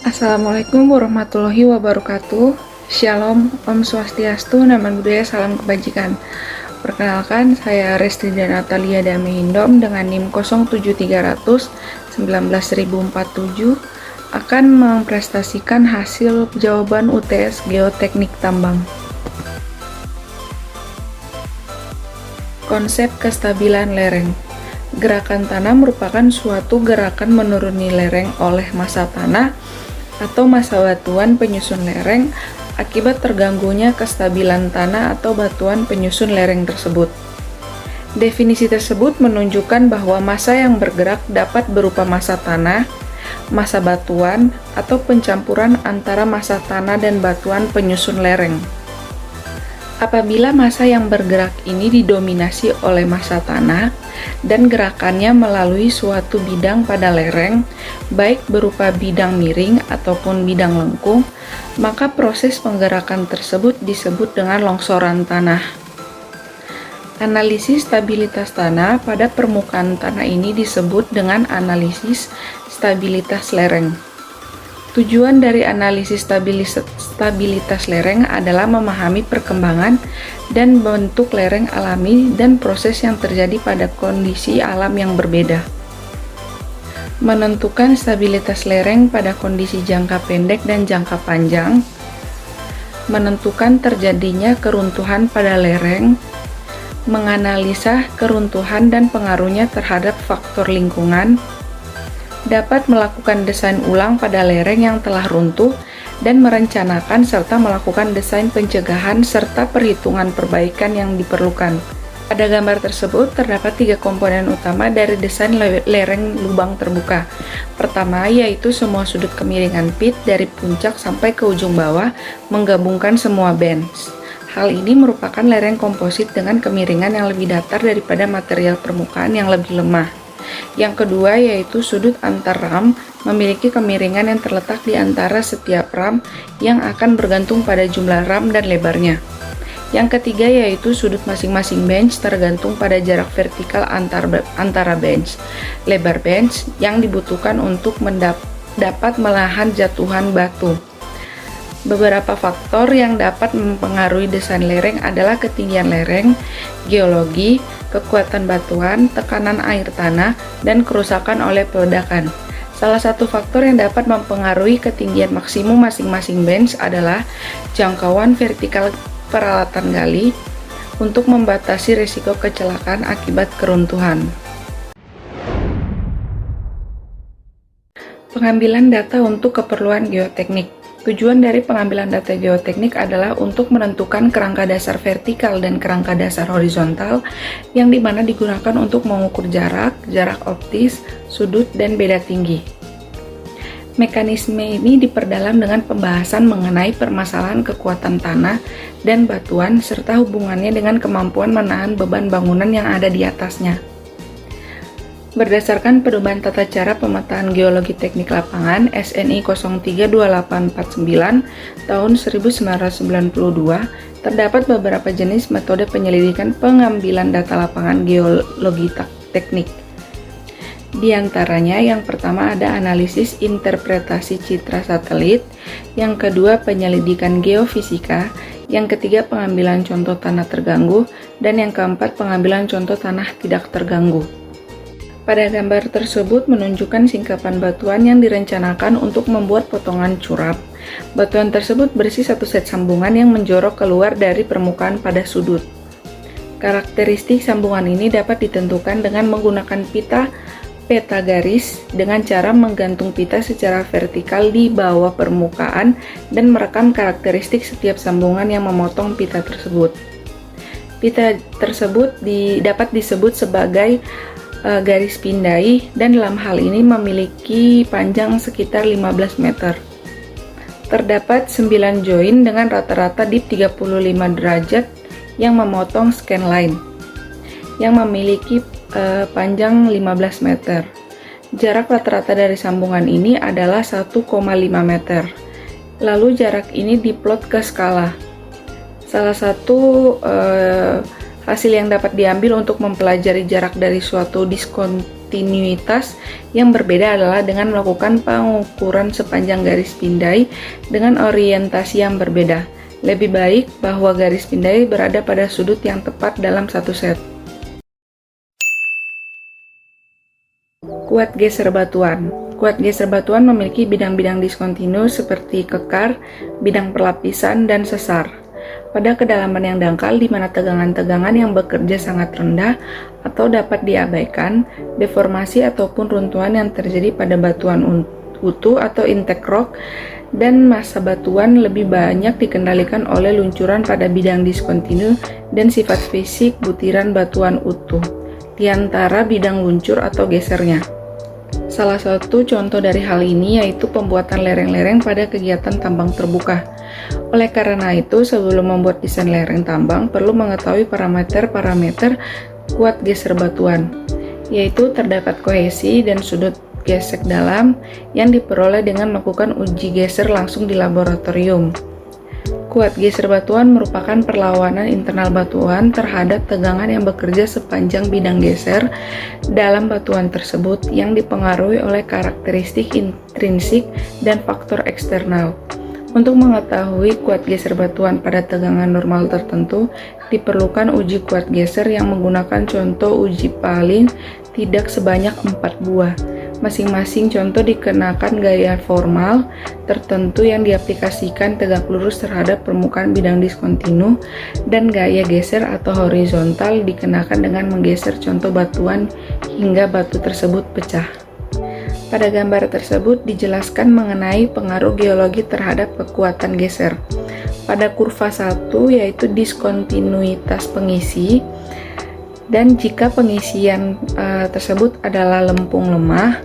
Assalamualaikum warahmatullahi wabarakatuh. Shalom, Om Swastiastu, Namo Buddhaya, salam kebajikan. Perkenalkan, saya Resti dan Natalia Damehindom dengan NIM 07300 19047 akan memprestasikan hasil jawaban UTS Geoteknik Tambang. Konsep kestabilan lereng. Gerakan tanah merupakan suatu gerakan menuruni lereng oleh massa tanah atau massa batuan penyusun lereng akibat terganggunya kestabilan tanah atau batuan penyusun lereng tersebut. Definisi tersebut menunjukkan bahwa massa yang bergerak dapat berupa massa tanah, massa batuan, atau pencampuran antara massa tanah dan batuan penyusun lereng. Apabila massa yang bergerak ini didominasi oleh massa tanah dan gerakannya melalui suatu bidang pada lereng, baik berupa bidang miring ataupun bidang lengkung, maka proses penggerakan tersebut disebut dengan longsoran tanah. Analisis stabilitas tanah pada permukaan tanah ini disebut dengan analisis stabilitas lereng. Tujuan dari analisis stabilitas lereng adalah memahami perkembangan dan bentuk lereng alami dan proses yang terjadi pada kondisi alam yang berbeda. Menentukan stabilitas lereng pada kondisi jangka pendek dan jangka panjang. Menentukan terjadinya keruntuhan pada lereng. Menganalisa keruntuhan dan pengaruhnya terhadap faktor lingkungan. Dapat melakukan desain ulang pada lereng yang telah runtuh dan merencanakan serta melakukan desain pencegahan serta perhitungan perbaikan yang diperlukan. Pada gambar tersebut terdapat 3 komponen utama dari desain lereng lubang terbuka. Pertama, yaitu semua sudut kemiringan pit dari puncak sampai ke ujung bawah menggabungkan semua bench. Hal ini merupakan lereng komposit dengan kemiringan yang lebih datar daripada material permukaan yang lebih lemah. Yang kedua yaitu sudut antar ram memiliki kemiringan yang terletak di antara setiap ram yang akan bergantung pada jumlah ram dan lebarnya. Yang ketiga yaitu sudut masing-masing bench tergantung pada jarak vertikal antara bench, lebar bench yang dibutuhkan untuk dapat menahan jatuhan batu. Beberapa faktor yang dapat mempengaruhi desain lereng adalah ketinggian lereng, geologi, kekuatan batuan, tekanan air tanah, dan kerusakan oleh peledakan. Salah satu faktor yang dapat mempengaruhi ketinggian maksimum masing-masing bench adalah jangkauan vertikal peralatan gali untuk membatasi risiko kecelakaan akibat keruntuhan. Pengambilan data untuk keperluan geoteknik. Tujuan dari pengambilan data geoteknik adalah untuk menentukan kerangka dasar vertikal dan kerangka dasar horizontal yang dimana digunakan untuk mengukur jarak optis, sudut, dan beda tinggi. Mekanisme ini diperdalam dengan pembahasan mengenai permasalahan kekuatan tanah dan batuan serta hubungannya dengan kemampuan menahan beban bangunan yang ada di atasnya. Berdasarkan pedoman tata cara pemetaan geologi teknik lapangan SNI 032849 tahun 1992, terdapat beberapa jenis metode penyelidikan pengambilan data lapangan geologi teknik. Di antaranya yang pertama ada analisis interpretasi citra satelit, yang kedua penyelidikan geofisika, yang ketiga pengambilan contoh tanah terganggu, dan yang keempat pengambilan contoh tanah tidak terganggu. Pada gambar tersebut menunjukkan singkapan batuan yang direncanakan untuk membuat potongan curap. Batuan tersebut berisi satu set sambungan yang menjorok keluar dari permukaan pada sudut. Karakteristik sambungan ini dapat ditentukan dengan menggunakan peta garis dengan cara menggantung pita secara vertikal di bawah permukaan dan merekam karakteristik setiap sambungan yang memotong pita tersebut. Pita tersebut dapat disebut sebagai garis pindai dan dalam hal ini memiliki panjang sekitar 15 meter. Terdapat 9 join dengan rata-rata dip 35 derajat yang memotong scan line yang memiliki panjang 15 meter. Jarak rata-rata dari sambungan ini adalah 1,5 meter. Lalu jarak ini diplot ke skala. Salah satu hasil yang dapat diambil untuk mempelajari jarak dari suatu diskontinuitas yang berbeda adalah dengan melakukan pengukuran sepanjang garis pindai dengan orientasi yang berbeda. Lebih baik bahwa garis pindai berada pada sudut yang tepat dalam satu set. Kuat geser batuan. Kuat geser batuan memiliki bidang-bidang diskontinu seperti kekar, bidang perlapisan, dan sesar. Pada kedalaman yang dangkal di mana tegangan-tegangan yang bekerja sangat rendah atau dapat diabaikan, deformasi ataupun runtuhan yang terjadi pada batuan utuh atau intake rock dan massa batuan lebih banyak dikendalikan oleh luncuran pada bidang diskontinu dan sifat fisik butiran batuan utuh di antara bidang luncur atau gesernya. Salah satu contoh dari hal ini yaitu pembuatan lereng-lereng pada kegiatan tambang terbuka. Oleh karena itu, sebelum membuat desain lereng tambang, perlu mengetahui parameter-parameter kuat geser batuan, yaitu terdapat kohesi dan sudut gesek dalam yang diperoleh dengan melakukan uji geser langsung di laboratorium. Kuat geser batuan merupakan perlawanan internal batuan terhadap tegangan yang bekerja sepanjang bidang geser dalam batuan tersebut yang dipengaruhi oleh karakteristik intrinsik dan faktor eksternal. Untuk mengetahui kuat geser batuan pada tegangan normal tertentu, diperlukan uji kuat geser yang menggunakan contoh uji paling tidak sebanyak 4 buah. Masing-masing contoh dikenakan gaya formal tertentu yang diaplikasikan tegak lurus terhadap permukaan bidang diskontinu, dan gaya geser atau horizontal dikenakan dengan menggeser contoh batuan hingga batu tersebut pecah. Pada gambar tersebut dijelaskan mengenai pengaruh geologi terhadap kekuatan geser. Pada kurva 1 yaitu diskontinuitas pengisi, dan jika pengisian tersebut adalah lempung lemah,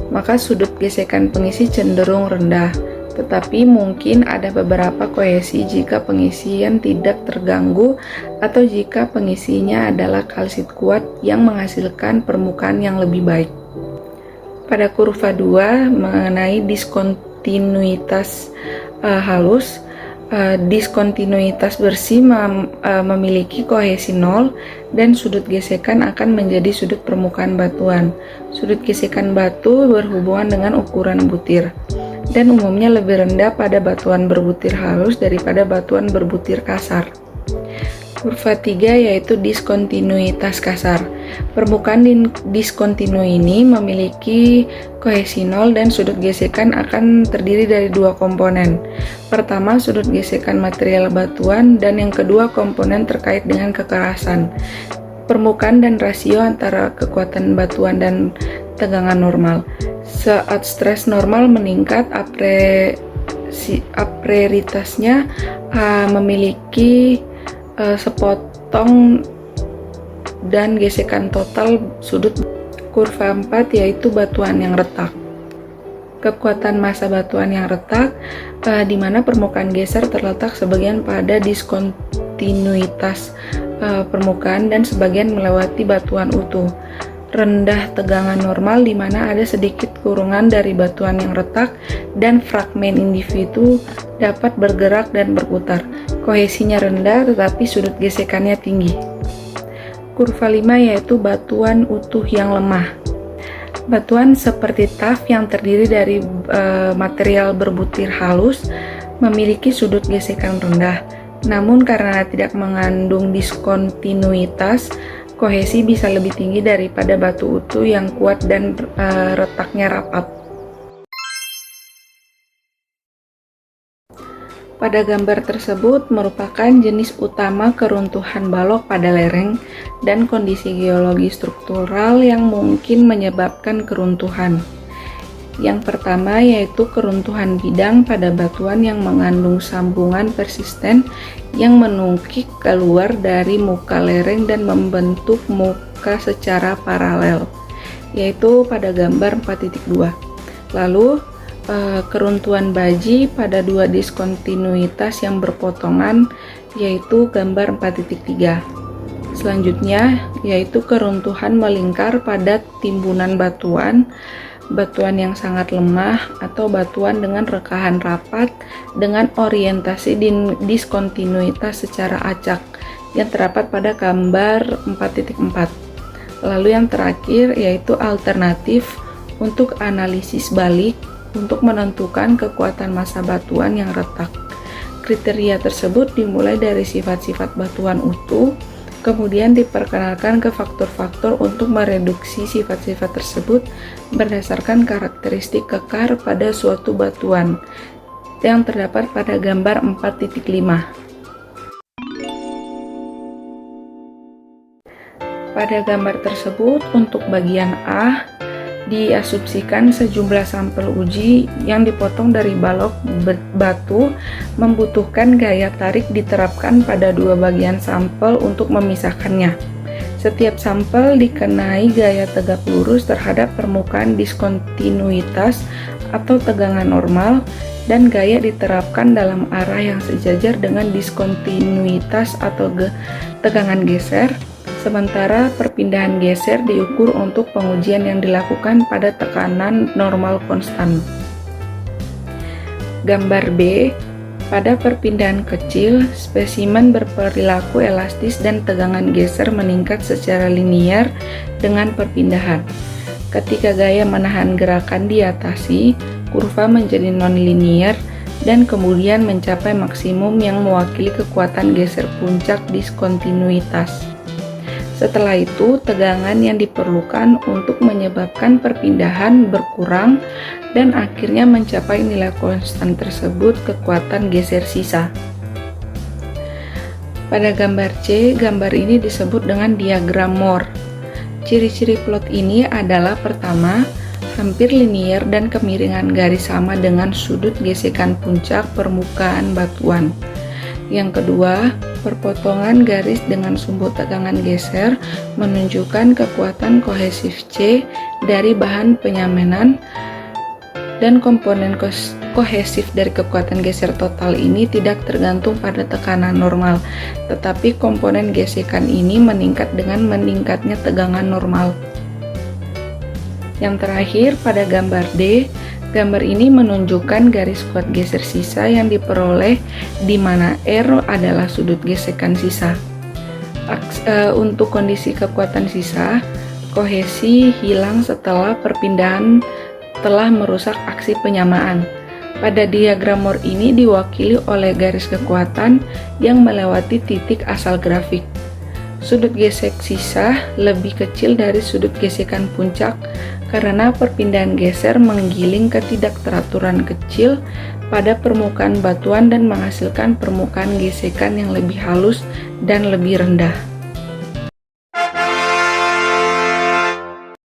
maka sudut gesekan pengisi cenderung rendah, tetapi mungkin ada beberapa kohesi jika pengisian tidak terganggu atau jika pengisinya adalah kalsit kuat yang menghasilkan permukaan yang lebih baik. Pada kurva 2 mengenai diskontinuitas halus, diskontinuitas bersih memiliki kohesi 0 dan sudut gesekan akan menjadi sudut permukaan batuan. Sudut gesekan batu berhubungan dengan ukuran butir dan umumnya lebih rendah pada batuan berbutir halus daripada batuan berbutir kasar. Kurva 3 yaitu diskontinuitas kasar. Permukaan diskontinu ini memiliki kohesi 0 dan sudut gesekan akan terdiri dari dua komponen. Pertama, sudut gesekan material batuan, dan yang kedua komponen terkait dengan kekerasan, permukaan dan rasio antara kekuatan batuan dan tegangan normal. Saat stres normal meningkat, apreritasnya memiliki sepotong dan gesekan total sudut. Kurva 4 yaitu batuan yang retak. Kekuatan massa batuan yang retak, di mana permukaan geser terletak sebagian pada diskontinuitas permukaan dan sebagian melewati batuan utuh. Rendah tegangan normal, di mana ada sedikit kurungan dari batuan yang retak dan fragmen individu dapat bergerak dan berputar. Kohesinya rendah tetapi sudut gesekannya tinggi. Kurva 5 yaitu batuan utuh yang lemah. Batuan seperti tuff yang terdiri dari material berbutir halus memiliki sudut gesekan rendah. Namun karena tidak mengandung diskontinuitas, kohesi bisa lebih tinggi daripada batu utuh yang kuat dan retaknya rapat. Pada gambar tersebut merupakan jenis utama keruntuhan balok pada lereng dan kondisi geologi struktural yang mungkin menyebabkan keruntuhan. Yang pertama yaitu keruntuhan bidang pada batuan yang mengandung sambungan persisten yang menungkik keluar dari muka lereng dan membentuk muka secara paralel, yaitu pada gambar 4.2. Lalu keruntuhan baji pada dua diskontinuitas yang berpotongan, yaitu gambar 4.3. Selanjutnya yaitu keruntuhan melingkar pada timbunan batuan yang sangat lemah atau batuan dengan rekahan rapat dengan orientasi diskontinuitas secara acak yang terdapat pada gambar 4.4. Lalu yang terakhir yaitu alternatif untuk analisis balik untuk menentukan kekuatan massa batuan yang retak. Kriteria tersebut dimulai dari sifat-sifat batuan utuh, kemudian diperkenalkan ke faktor-faktor untuk mereduksi sifat-sifat tersebut berdasarkan karakteristik kekar pada suatu batuan yang terdapat pada gambar 4.5. Pada gambar tersebut, untuk bagian A, diasumsikan sejumlah sampel uji yang dipotong dari balok batu membutuhkan gaya tarik diterapkan pada dua bagian sampel untuk memisahkannya. Setiap sampel dikenai gaya tegak lurus terhadap permukaan diskontinuitas atau tegangan normal, dan gaya diterapkan dalam arah yang sejajar dengan diskontinuitas atau tegangan geser. Sementara perpindahan geser diukur untuk pengujian yang dilakukan pada tekanan normal konstan. Gambar B, pada perpindahan kecil, spesimen berperilaku elastis dan tegangan geser meningkat secara linier dengan perpindahan. Ketika gaya menahan gerakan diatasi, kurva menjadi non-linier dan kemudian mencapai maksimum yang mewakili kekuatan geser puncak diskontinuitas. Setelah itu, tegangan yang diperlukan untuk menyebabkan perpindahan berkurang dan akhirnya mencapai nilai konstan tersebut kekuatan geser sisa. Pada gambar C, gambar ini disebut dengan diagram Moore. Ciri-ciri plot ini adalah pertama, hampir linier dan kemiringan garis sama dengan sudut gesekan puncak permukaan batuan. Yang kedua, perpotongan garis dengan sumbu tegangan geser menunjukkan kekuatan kohesif C dari bahan penyamanan, dan komponen kohesif dari kekuatan geser total ini tidak tergantung pada tekanan normal, tetapi komponen gesekan ini meningkat dengan meningkatnya tegangan normal. Yang terakhir, pada gambar D, gambar ini menunjukkan garis kuat geser sisa yang diperoleh di mana R adalah sudut gesekan sisa. Untuk kondisi kekuatan sisa, kohesi hilang setelah perpindahan telah merusak aksi penyamaan. Pada diagram Moore ini diwakili oleh garis kekuatan yang melewati titik asal grafik. Sudut gesek sisa lebih kecil dari sudut gesekan puncak karena perpindahan geser menggiling ketidakteraturan kecil pada permukaan batuan dan menghasilkan permukaan gesekan yang lebih halus dan lebih rendah.